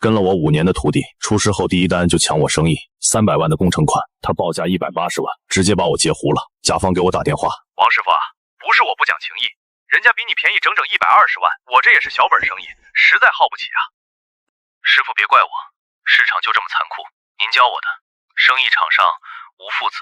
跟了我5年的徒弟，出事后第一单就抢我生意，300万的工程款，他报价180万，直接把我截胡了。甲方给我打电话，王师傅啊，不是我不讲情义，人家比你便宜整整120万，我这也是小本生意，实在耗不起啊。师傅别怪我，市场就这么残酷，您教我的，生意场上无父子。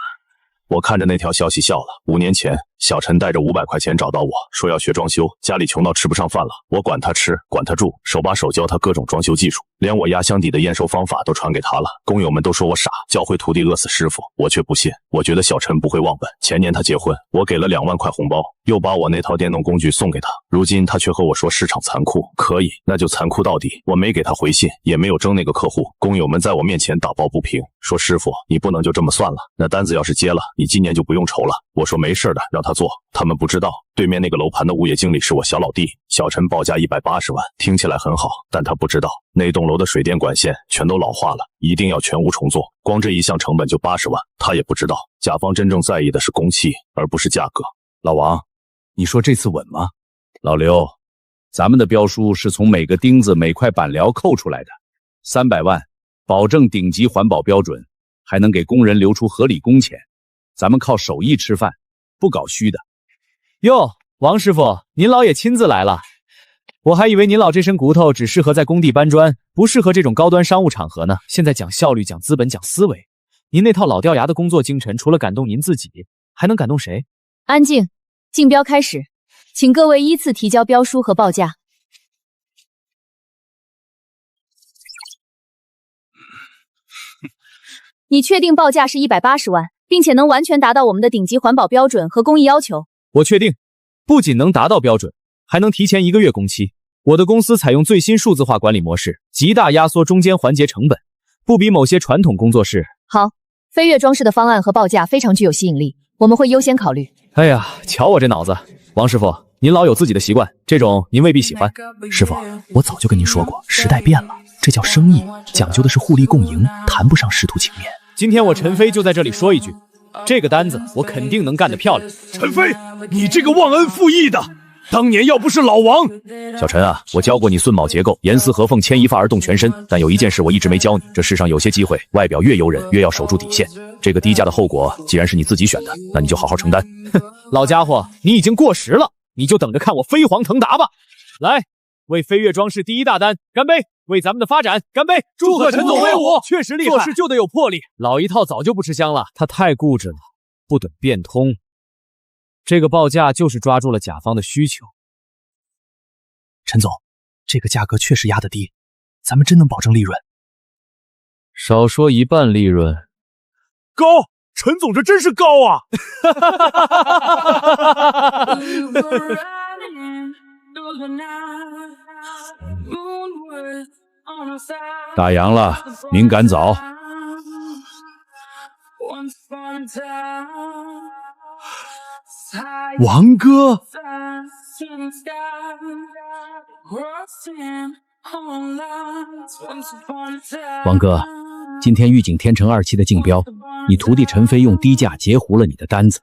我看着那条消息笑了。5年前，小陈带着500块钱找到我，说要学装修，家里穷到吃不上饭了。我管他吃，管他住，手把手教他各种装修技术，连我压箱底的验收方法都传给他了。工友们都说我傻，教会徒弟饿死师傅，我却不信。我觉得小陈不会忘本。前年他结婚，我给了2万块红包，又把我那套电动工具送给他。如今他却和我说市场残酷，可以，那就残酷到底。我没给他回信，也没有争那个客户。工友们在我面前打抱不平，说师傅，你不能就这么算了，那单子要是接了，你今年就不用愁了。我说没事的，让他做。他们不知道，对面那个楼盘的物业经理是我小老弟。小陈报价180万，听起来很好，但他不知道，那栋楼的水电管线全都老化了，一定要全屋重做，光这一项成本就80万。他也不知道，甲方真正在意的是工期，而不是价格。老王，你说这次稳吗？老刘，咱们的标书是从每个钉子每块板料扣出来的，300万，保证顶级环保标准，还能给工人留出合理工钱。咱们靠手艺吃饭，不搞虚的。哟，王师傅，您老也亲自来了。我还以为您老这身骨头只适合在工地搬砖，不适合这种高端商务场合呢。现在讲效率，讲资本，讲思维，您那套老掉牙的工作精神，除了感动您自己，还能感动谁？安静，竞标开始，请各位依次提交标书和报价。你确定报价是180万，并且能完全达到我们的顶级环保标准和工艺要求？我确定，不仅能达到标准，还能提前1个月工期。我的公司采用最新数字化管理模式，极大压缩中间环节成本，不比某些传统工作室。好，飞跃装饰的方案和报价非常具有吸引力，我们会优先考虑。哎呀，瞧我这脑子，王师傅，您老有自己的习惯，这种您未必喜欢。师傅，我早就跟您说过，时代变了，这叫生意，讲究的是互利共赢，谈不上师徒情面。今天我陈飞就在这里说一句，这个单子我肯定能干得漂亮。陈飞，你这个忘恩负义的，当年要不是老王……小陈啊，我教过你榫卯结构，严丝合缝，牵一发而动全身，但有一件事我一直没教你，这世上有些机会，外表越诱人，越要守住底线。这个低价的后果，既然是你自己选的，那你就好好承担。哼，老家伙，你已经过时了，你就等着看我飞黄腾达吧！来，为飞跃装饰第1大单干杯！为咱们的发展干杯！祝贺陈总威武，确实厉害，做事就得有魄力。老一套早就不吃香了，他太固执了，不等变通。这个报价就是抓住了甲方的需求。陈总，这个价格确实压得低，咱们真能保证利润？少说1半利润。高，陈总这真是高啊！打烊了，您赶早。王哥，王哥，今天御景天成2期的竞标，你徒弟陈飞用低价截胡了你的单子。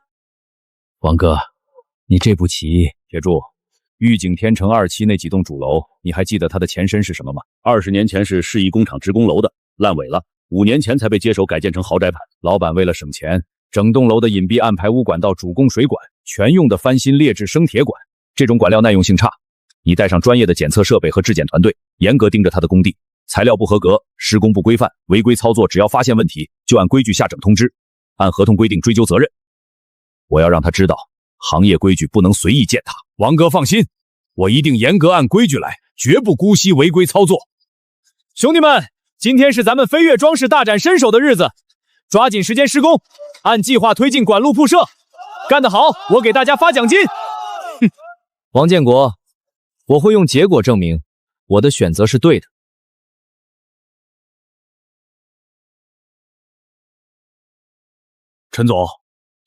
王哥，你这步棋……铁柱，御景天成2期那几栋主楼，你还记得它的前身是什么吗？20年前是市一工厂职工楼的，烂尾了，5年前才被接手改建成豪宅盘。老板为了省钱，整栋楼的隐蔽暗排污管道、主供水管全用的翻新劣质生铁管，这种管料耐用性差。你带上专业的检测设备和质检团队，严格盯着他的工地，材料不合格、施工不规范、违规操作，只要发现问题，就按规矩下整通知，按合同规定追究责任。我要让他知道，行业规矩不能随意践踏。王哥放心，我一定严格按规矩来，绝不姑息违规操作。兄弟们，今天是咱们飞跃装饰大展身手的日子，抓紧时间施工，按计划推进管路铺设，干得好，我给大家发奖金。哼，王建国，我会用结果证明我的选择是对的。陈总，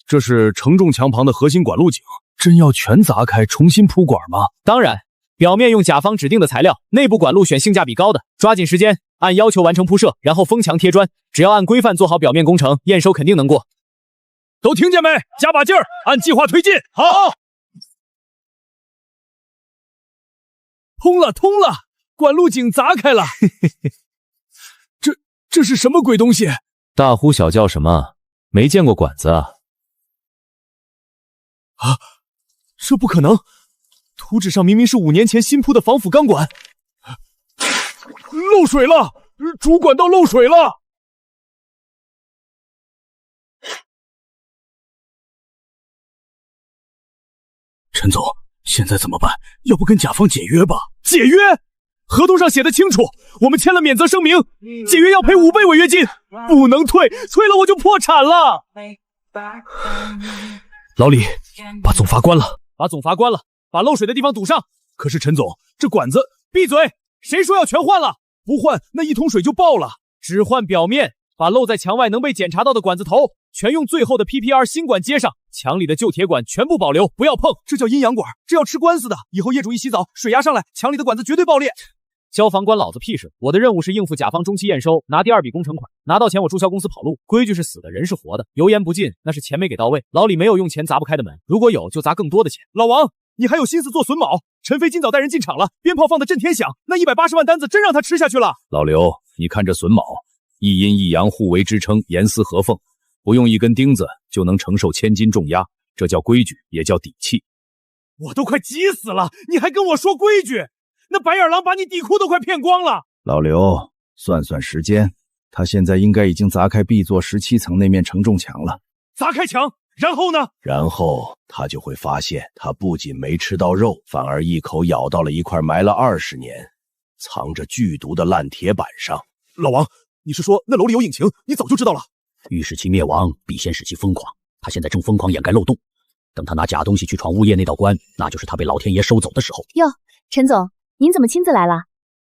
这是承重墙旁的核心管路井，真要全砸开重新铺管吗？当然，表面用甲方指定的材料，内部管路选性价比高的，抓紧时间，按要求完成铺设，然后封墙贴砖，只要按规范做好表面工程，验收肯定能过。都听见没？加把劲儿，按计划推进。好，通了，管路井砸开了。这是什么鬼东西？大呼小叫什么？没见过管子啊？啊，这不可能！图纸上明明是5年前新铺的防腐钢管，漏水了！主管道漏水了！陈总，现在怎么办？要不跟甲方解约吧？解约？合同上写的清楚，我们签了免责声明，解约要赔5倍违约金，不能退，退了我就破产了。老李，把总阀关了，把总阀关了，把漏水的地方堵上。可是陈总，这管子……闭嘴！谁说要全换了？不换，那1桶水就爆了。只换表面，把漏在墙外能被检查到的管子头全用最厚的 PPR 新管接上，墙里的旧铁管全部保留，不要碰。这叫阴阳管，这要吃官司的。以后业主一洗澡，水压上来，墙里的管子绝对爆裂。交房关老子屁事！我的任务是应付甲方中期验收，拿第2笔工程款，拿到钱我注销公司跑路。规矩是死的，人是活的，油盐不进那是钱没给到位。老李没有用钱砸不开的门，如果有就砸更多的钱。老王，你还有心思做榫卯？陈飞今早带人进场了，鞭炮放得震天响，那180万单子真让他吃下去了。老刘，你看这榫卯，一阴一阳互为支撑，严丝合缝，不用一根钉子就能承受1000斤重压，这叫规矩，也叫底气。我都快急死了，你还跟我说规矩？那白眼狼把你底裤都快骗光了。老刘，算算时间，他现在应该已经砸开 B 座17层那面承重墙了。砸开墙，然后呢？然后他就会发现，他不仅没吃到肉，反而一口咬到了一块埋了20年、藏着剧毒的烂铁板上。老王，你是说那楼里有隐情？你早就知道了。欲使其灭亡，必先使其疯狂。他现在正疯狂掩盖漏洞，等他拿假东西去闯物业那道关，那就是他被老天爷收走的时候。哟，陈总，您怎么亲自来了？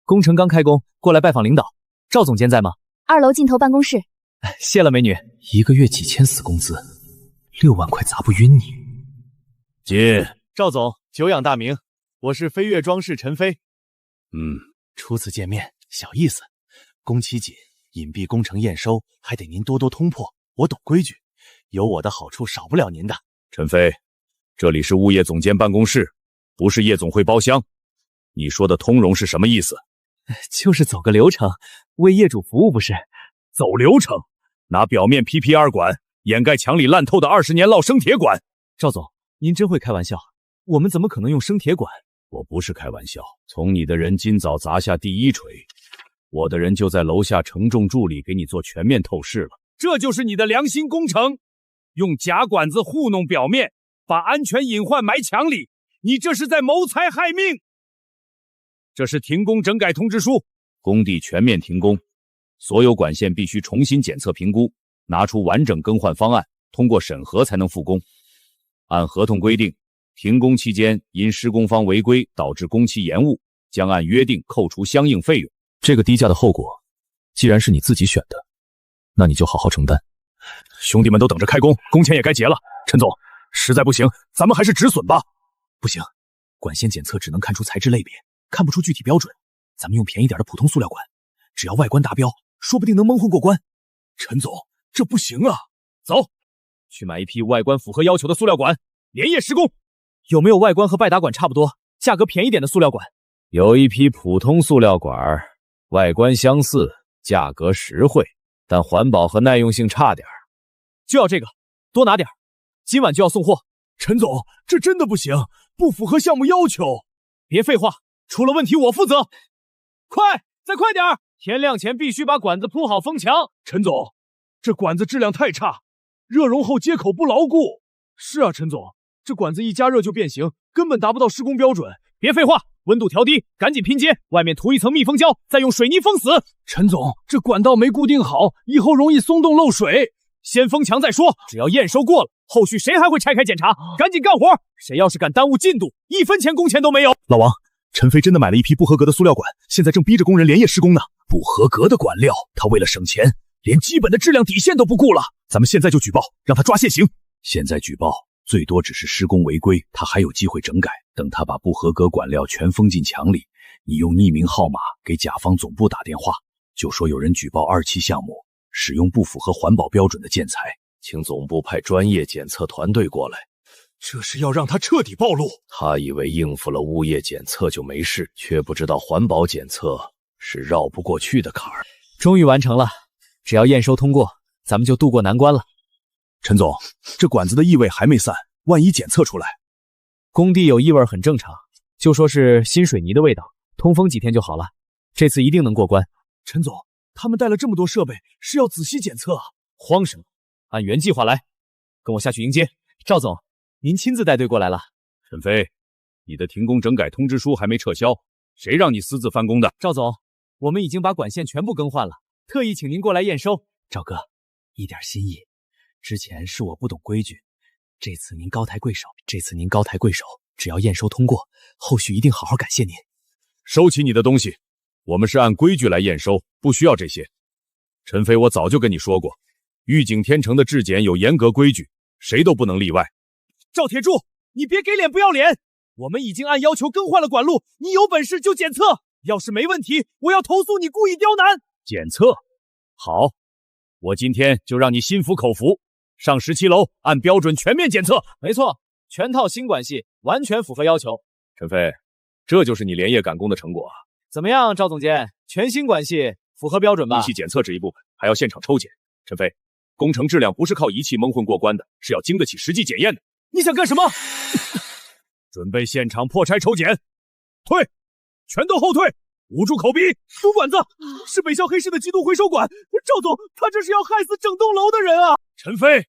工程刚开工，过来拜访领导。赵总监在吗？2楼尽头办公室。谢了，美女。1个月几千死工资，6万块砸不晕你。进。赵总，久仰大名，我是飞跃装饰陈飞。初次见面，小意思。工期紧，隐蔽工程验收，还得您多多通破。我懂规矩，有我的好处少不了您的。陈飞，这里是物业总监办公室，不是夜总会包厢。你说的通融是什么意思？就是走个流程，为业主服务不是？走流程？拿表面 PPR 管掩盖墙里烂透的20年烙生铁管？赵总，您真会开玩笑，我们怎么可能用生铁管？我不是开玩笑，从你的人今早砸下第1锤，我的人就在楼下承重柱里给你做全面透视了。这就是你的良心工程，用假管子糊弄表面，把安全隐患埋墙里，你这是在谋财害命。这是停工整改通知书，工地全面停工，所有管线必须重新检测评估，拿出完整更换方案，通过审核才能复工。按合同规定，停工期间因施工方违规导致工期延误，将按约定扣除相应费用。这个低价的后果，既然是你自己选的，那你就好好承担。兄弟们都等着开工，工钱也该结了。陈总，实在不行，咱们还是止损吧。不行，管线检测只能看出材质类别，看不出具体标准。咱们用便宜点的普通塑料管，只要外观达标，说不定能蒙混过关。陈总，这不行啊！走，去买一批外观符合要求的塑料管，连夜施工。有没有外观和拜达管差不多，价格便宜点的塑料管？有一批普通塑料管，外观相似，价格实惠，但环保和耐用性差点。就要这个，多拿点，今晚就要送货。陈总，这真的不行，不符合项目要求。别废话，出了问题我负责。快，再快点！天亮前必须把管子铺好封墙。陈总，这管子质量太差，热熔后接口不牢固。是啊，陈总，这管子一加热就变形，根本达不到施工标准。别废话，温度调低，赶紧拼接，外面涂一层密封胶，再用水泥封死。陈总，这管道没固定好，以后容易松动漏水。先封墙再说，只要验收过了，后续谁还会拆开检查？赶紧干活！谁要是敢耽误进度，1分钱工钱都没有。老王，陈飞真的买了一批不合格的塑料管，现在正逼着工人连夜施工呢。不合格的管料，他为了省钱，连基本的质量底线都不顾了。咱们现在就举报，让他抓现行。现在举报最多只是施工违规，他还有机会整改。等他把不合格管料全封进墙里，你用匿名号码给甲方总部打电话，就说有人举报2期项目使用不符合环保标准的建材，请总部派专业检测团队过来。这是要让他彻底暴露。他以为应付了物业检测就没事，却不知道环保检测是绕不过去的坎儿。终于完成了，只要验收通过，咱们就渡过难关了。陈总，这管子的异味还没散，万一检测出来，工地有异味很正常，就说是新水泥的味道，通风几天就好了。这次一定能过关。陈总，他们带了这么多设备，是要仔细检测啊。慌什么？按原计划来，跟我下去迎接。赵总，您亲自带队过来了。陈飞，你的停工整改通知书还没撤销，谁让你私自翻工的？赵总，我们已经把管线全部更换了，特意请您过来验收。赵哥，一点心意。之前是我不懂规矩，这次您高抬贵手，只要验收通过，后续一定好好感谢您。收起你的东西，我们是按规矩来验收，不需要这些。陈飞，我早就跟你说过，玉景天成的质检有严格规矩，谁都不能例外。赵铁柱，你别给脸不要脸！我们已经按要求更换了管路，你有本事就检测，要是没问题，我要投诉你故意刁难。检测？好，我今天就让你心服口服，上17楼按标准全面检测。没错，全套新管系，完全符合要求。陈飞，这就是你连夜赶工的成果啊！怎么样，赵总监？全新管系符合标准吧？仪器检测这一部分还要现场抽检。陈飞，工程质量不是靠仪器蒙混过关的，是要经得起实际检验的。你想干什么？准备现场破拆抽检，退，全都后退，捂住口鼻。毒管子是北校黑市的缉毒回收管，赵总，他这是要害死整栋楼的人啊！陈飞，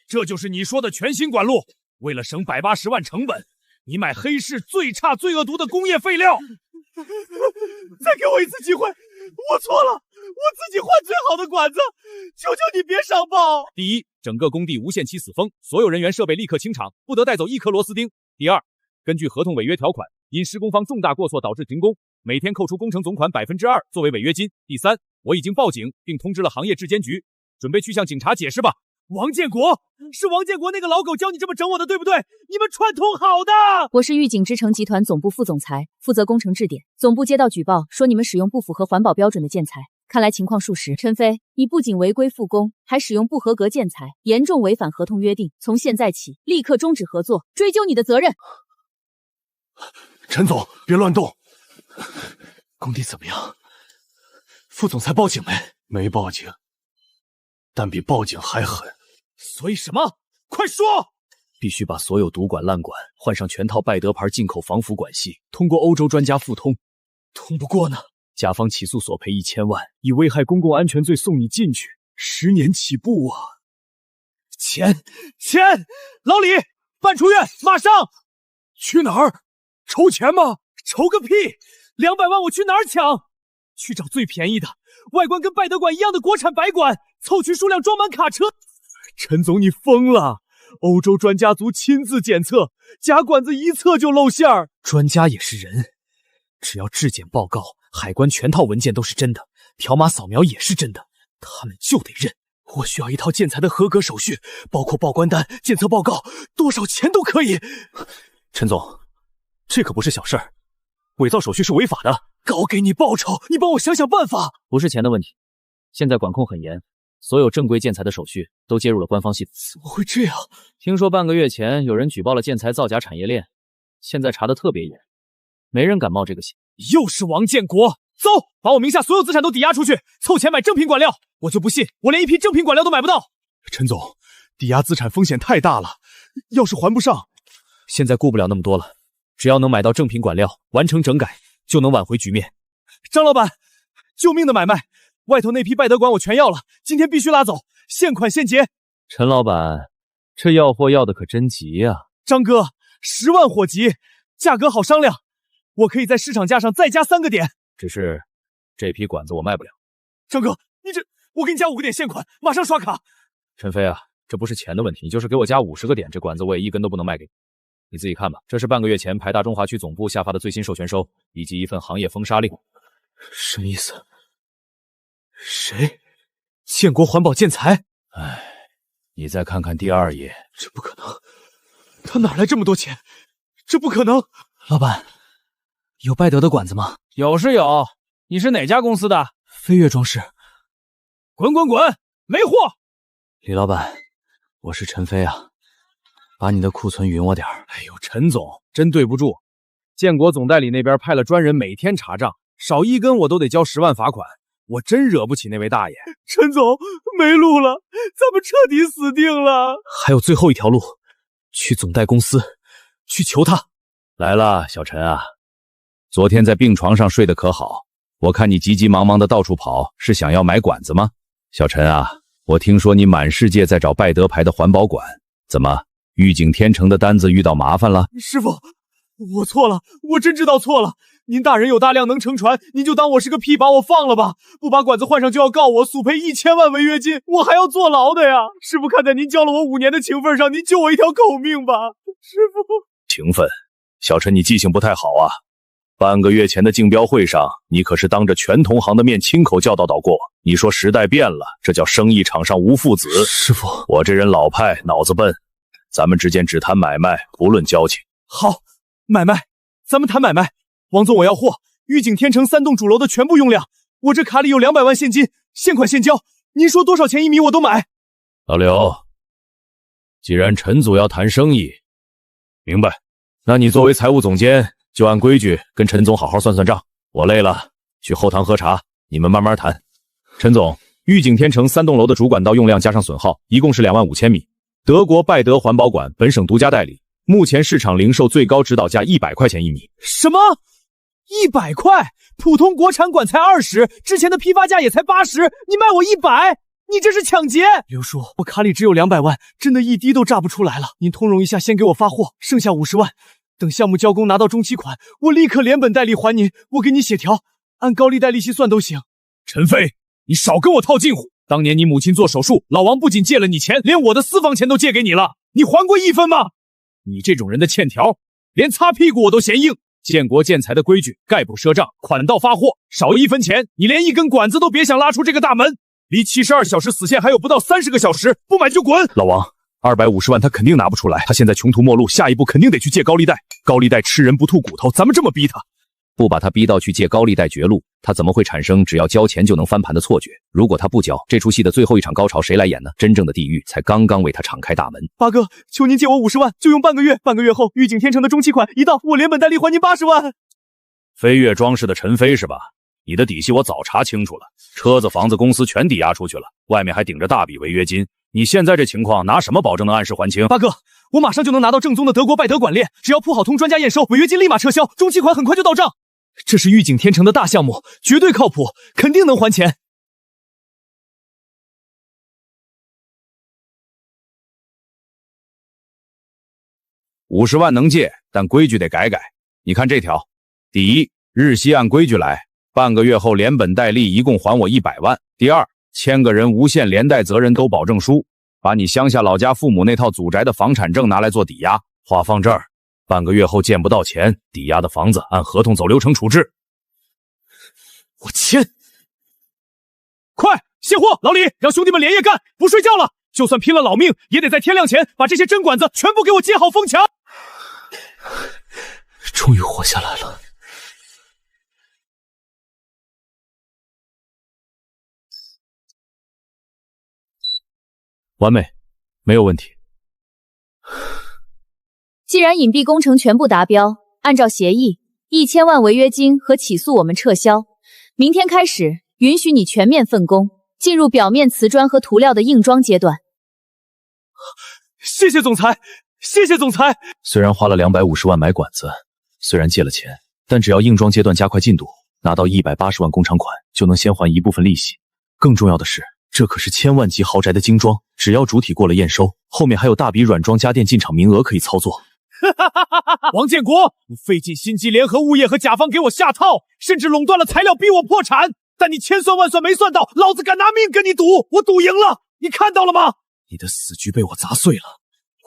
这就是你说的全新管路，为了省180万成本，你买黑市最差最恶毒的工业废料。再给我一次机会，我错了，我自己换最好的管子，求求你别上报。第一，整个工地无限期死封，所有人员设备立刻清场，不得带走1颗螺丝钉。第二，根据合同违约条款，因施工方重大过错导致停工，每天扣除工程总款2%作为违约金。第三，我已经报警并通知了行业质监局，准备去向警察解释吧。王建国，是王建国那个老狗教你这么整我的，对不对？你们串通好的。我是玉景之城集团总部副总裁，负责工程质点。总部接到举报，说你们使用不符合环保标准的建材，看来情况属实。陈飞，你不仅违规复工，还使用不合格建材，严重违反合同约定。从现在起，立刻终止合作，追究你的责任。陈总，别乱动。工地怎么样？副总裁报警没？没报警，但比报警还狠。所以什么？快说！必须把所有毒管烂管换上全套拜德牌进口防腐管系，通过欧洲专家复通。通不过呢，甲方起诉索赔1000万，以危害公共安全罪送你进去，10年起步啊！钱！老李，办出院，马上！去哪儿？筹钱吗？筹个屁！200万我去哪儿抢？去找最便宜的，外观跟拜德管一样的国产白管，凑齐数量装满卡车。陈总，你疯了！欧洲专家组亲自检测，假管子一测就露馅儿。专家也是人，只要质检报告、海关全套文件都是真的，条码扫描也是真的，他们就得认。我需要一套建材的合格手续，包括报关单、检测报告，多少钱都可以。陈总，这可不是小事儿，伪造手续是违法的。高给你报酬，你帮我想想办法。不是钱的问题，现在管控很严，所有正规建材的手续都接入了官方系统。怎么会这样？听说半个月前有人举报了建材造假产业链，现在查得特别严，没人敢冒这个险。又是王建国，走，把我名下所有资产都抵押出去，凑钱买正品管料。我就不信我连一批正品管料都买不到。陈总，抵押资产风险太大了，要是还不上，现在顾不了那么多了，只要能买到正品管料，完成整改，就能挽回局面。张老板，救命的买卖！外头那批拜德管我全要了，今天必须拉走，现款现结。陈老板，这要货要的可真急呀！张哥，10万火急，价格好商量，我可以在市场价上再加3个点。只是这批管子我卖不了。张哥，你这，我给你加5个点现款，马上刷卡。陈飞啊，这不是钱的问题，你就是给我加50个点，这管子我也1根都不能卖给你。你自己看吧，这是半个月前排大中华区总部下发的最新授权书，以及一份行业封杀令。什么意思？谁？建国环保建材？唉，你再看看第2页。这不可能，他哪来这么多钱？这不可能！老板，有拜德的管子吗？有是有，你是哪家公司的？飞跃装饰。滚滚滚，没货！李老板，我是陈飞啊，把你的库存匀我点儿。哎呦，陈总，真对不住，建国总代理那边派了专人每天查账，少1根我都得交10万罚款，我真惹不起那位大爷。陈总，没路了，咱们彻底死定了。还有最后一条路，去总代公司，去求他。来了，小陈啊，昨天在病床上睡得可好？我看你急急忙忙的到处跑，是想要买管子吗？小陈啊，我听说你满世界在找拜德牌的环保管，怎么玉井天成的单子遇到麻烦了？师傅，我错了，我真知道错了。您大人有大量能撑船，您就当我是个屁，把我放了吧。不把管子换上就要告我，索赔1000万违约金，我还要坐牢的呀。师傅，看在您教了我5年的情分上，您救我一条狗命吧。师傅，情分？小陈，你记性不太好啊。半个月前的竞标会上，你可是当着全同行的面亲口教导过。你说时代变了，这叫生意场上无父子。师傅，我这人老派，脑子笨，咱们之间只谈买卖，不论交情。好，买卖，咱们谈买卖。王总，我要货，玉井天成3栋主楼的全部用量。我这卡里有200万现金，现款现交。您说多少钱1米我都买。老刘，既然陈总要谈生意，明白，那你作为财务总监，就按规矩跟陈总好好算算账。我累了，去后堂喝茶，你们慢慢谈。陈总，玉井天成3栋楼的主管道用量加上损耗，一共是25000米。德国拜德环保管本省独家代理，目前市场零售最高指导价100块钱1米。什么？100块？普通国产管才20，之前的批发价也才80，你卖我100，你这是抢劫！刘叔，我卡里只有200万，真的一滴都榨不出来了。您通融一下，先给我发货，剩下50万，等项目交工拿到中期款，我立刻连本带利还您。我给你写条，按高利贷利息算都行。陈飞，你少跟我套近乎。当年你母亲做手术，老王不仅借了你钱，连我的私房钱都借给你了，你还过1分吗？你这种人的欠条，连擦屁股我都嫌硬。建国建材的规矩，概不赊账，款到发货，少1分钱，你连一根管子都别想拉出这个大门。离72小时死线还有不到30个小时，不买就滚！老王，250万他肯定拿不出来，他现在穷途末路，下一步肯定得去借高利贷。高利贷吃人不吐骨头，咱们这么逼他，不把他逼到去借高利贷绝路，他怎么会产生只要交钱就能翻盘的错觉？如果他不交，这出戏的最后一场高潮谁来演呢？真正的地狱才刚刚为他敞开大门。八哥，求您借我50万，就用半个月，半个月后玉井天成的中期款一到，我连本带利还您80万。飞跃装饰的陈飞是吧？你的底细我早查清楚了，车子、房子、公司全抵押出去了，外面还顶着大笔违约金。你现在这情况，拿什么保证能按时还清？八哥，我马上就能拿到正宗的德国拜德管链，只要铺好通，专家验收，违约金立马撤销，中期款很快就到账。这是玉井天成的大项目，绝对靠谱，肯定能还钱。50万能借，但规矩得改改。你看这条，第一，日息按规矩来，半个月后连本带利一共还我100万。第二，签个人无限连带责任都保证书，把你乡下老家父母那套祖宅的房产证拿来做抵押，话放这儿，半个月后见不到钱，抵押的房子按合同走流程处置。我签，快卸货！老李，让兄弟们连夜干，不睡觉了，就算拼了老命，也得在天亮前把这些针管子全部给我接好封墙。终于活下来了。完美，没有问题。既然隐蔽工程全部达标，按照协议，1000万违约金和起诉我们撤销。明天开始，允许你全面分工，进入表面瓷砖和涂料的硬装阶段。谢谢总裁，谢谢总裁。虽然花了250万买管子，虽然借了钱，但只要硬装阶段加快进度，拿到180万工厂款，就能先还一部分利息。更重要的是，这可是1000万级豪宅的精装，只要主体过了验收，后面还有大笔软装家电进场名额可以操作。王建国，你费尽心机联合物业和甲方给我下套，甚至垄断了材料逼我破产，但你千算万算没算到，老子敢拿命跟你赌，我赌赢了，你看到了吗？你的死局被我砸碎了，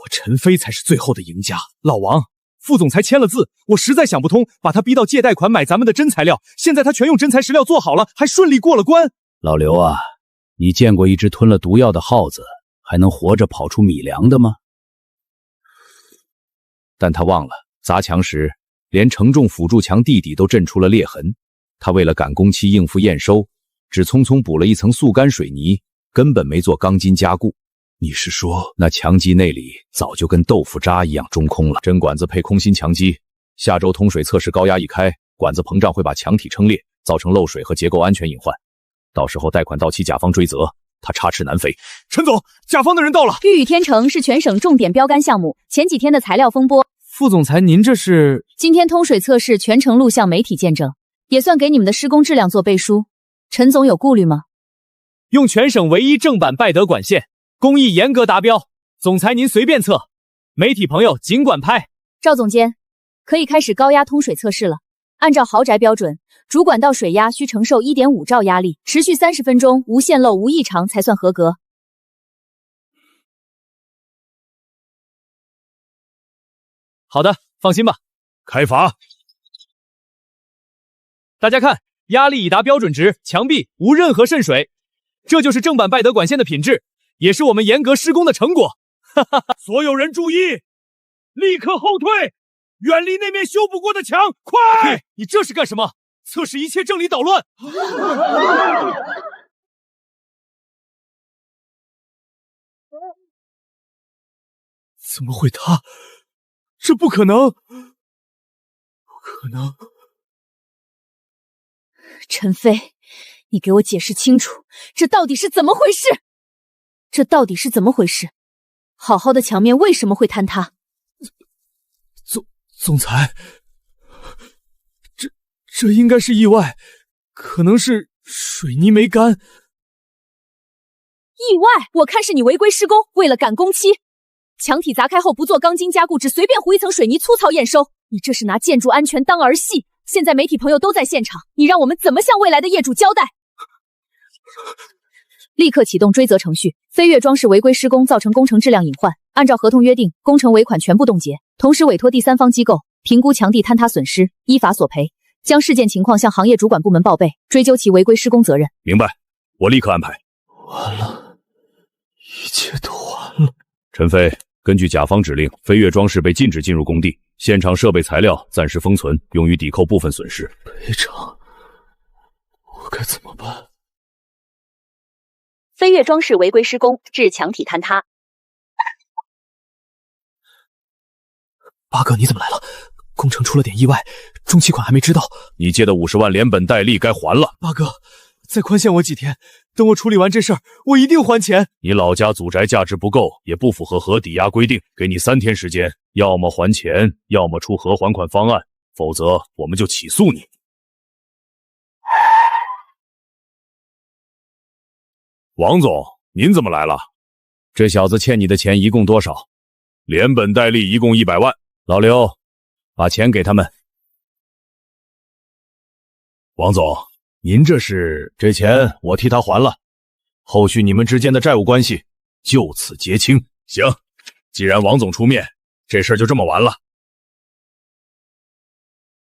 我陈飞才是最后的赢家。老王，副总裁签了字，我实在想不通，把他逼到借贷款买咱们的真材料，现在他全用真材实料做好了，还顺利过了关。老刘啊，你见过一只吞了毒药的耗子还能活着跑出米粮的吗？但他忘了，砸墙时连承重辅助墙地底都震出了裂痕。他为了赶工期应付验收，只匆匆补了一层速干水泥，根本没做钢筋加固。你是说那墙基内里早就跟豆腐渣一样中空了？针管子配空心墙基，下周通水测试高压一开，管子膨胀会把墙体撑裂，造成漏水和结构安全隐患。到时候贷款到期，甲方追责，他插翅难飞。陈总，甲方的人到了。玉宇天成是全省重点标杆项目，前几天的材料风波，副总裁，您这是？今天通水测试全程录像媒体见证，也算给你们的施工质量做背书。陈总有顾虑吗？用全省唯一正版拜德管线，工艺严格达标，总裁您随便测，媒体朋友尽管拍。赵总监，可以开始高压通水测试了。按照豪宅标准，主管道水压需承受 1.5 兆压力，持续30分钟，无线漏无异常才算合格。好的，放心吧。开阀。大家看，压力已达标准值，墙壁无任何渗水，这就是正版拜德管线的品质，也是我们严格施工的成果。哈哈哈！所有人注意，立刻后退，远离那面修不过的墙，快！你这是干什么？测试一切正理捣乱！怎么会他？这不可能！不可能！陈飞，你给我解释清楚，这到底是怎么回事？这到底是怎么回事？好好的墙面为什么会坍塌？总裁，这应该是意外，可能是水泥没干。意外？我看是你违规施工，为了赶工期，墙体砸开后不做钢筋加固，只随便糊一层水泥粗糙验收，你这是拿建筑安全当儿戏。现在媒体朋友都在现场，你让我们怎么向未来的业主交代？立刻启动追责程序，飞跃装饰违规施工造成工程质量隐患，按照合同约定，工程尾款全部冻结，同时委托第三方机构评估墙地坍塌损失，依法索赔，将事件情况向行业主管部门报备，追究其违规施工责任。明白，我立刻安排。完了，一切都完了。陈飞，根据甲方指令，飞跃装饰被禁止进入工地，现场设备材料暂时封存，用于抵扣部分损失。赔偿，我该怎么办？飞跃装饰违规施工致墙体坍塌。八哥，你怎么来了？工程出了点意外，中期款还没知道。你借的50万连本带利该还了。八哥，再宽限我几天，等我处理完这事儿，我一定还钱。你老家祖宅价值不够，也不符合核抵押规定，给你3天时间，要么还钱，要么出核还款方案，否则我们就起诉你。王总，您怎么来了？这小子欠你的钱一共多少？连本带利一共100万。老刘，把钱给他们。王总，您这钱我替他还了，后续你们之间的债务关系就此结清。行，既然王总出面，这事儿就这么完了。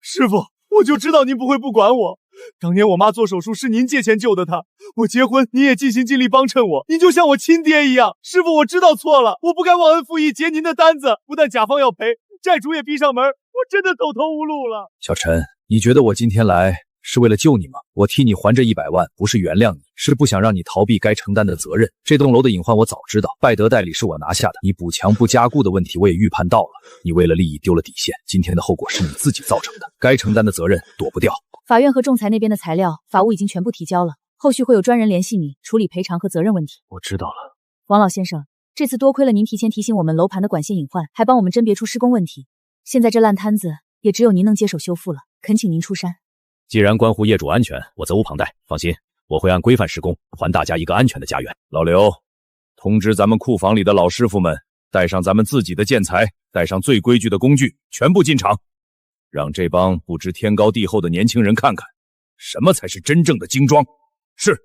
师傅，我就知道您不会不管我。当年我妈做手术是您借钱救的她，我结婚您也尽心尽力帮衬我，您就像我亲爹一样。师傅，我知道错了，我不该忘恩负义结您的单子，不但甲方要赔，债主也逼上门，我真的走投无路了。小陈，你觉得我今天来是为了救你吗？我替你还这100万，不是原谅你，是不想让你逃避该承担的责任。这栋楼的隐患我早知道，拜德代理是我拿下的，你补墙不加固的问题我也预判到了。你为了利益丢了底线，今天的后果是你自己造成的，该承担的责任躲不掉。法院和仲裁那边的材料、法务已经全部提交了，后续会有专人联系你处理赔偿和责任问题。我知道了。王老先生，这次多亏了您提前提醒我们楼盘的管线隐患，还帮我们甄别出施工问题，现在这烂摊子也只有您能接手修复了，恳请您出山。既然关乎业主安全，我责无旁贷。放心，我会按规范施工，还大家一个安全的家园。老刘，通知咱们库房里的老师傅们，带上咱们自己的建材，带上最规矩的工具，全部进场，让这帮不知天高地厚的年轻人看看，什么才是真正的精装。是。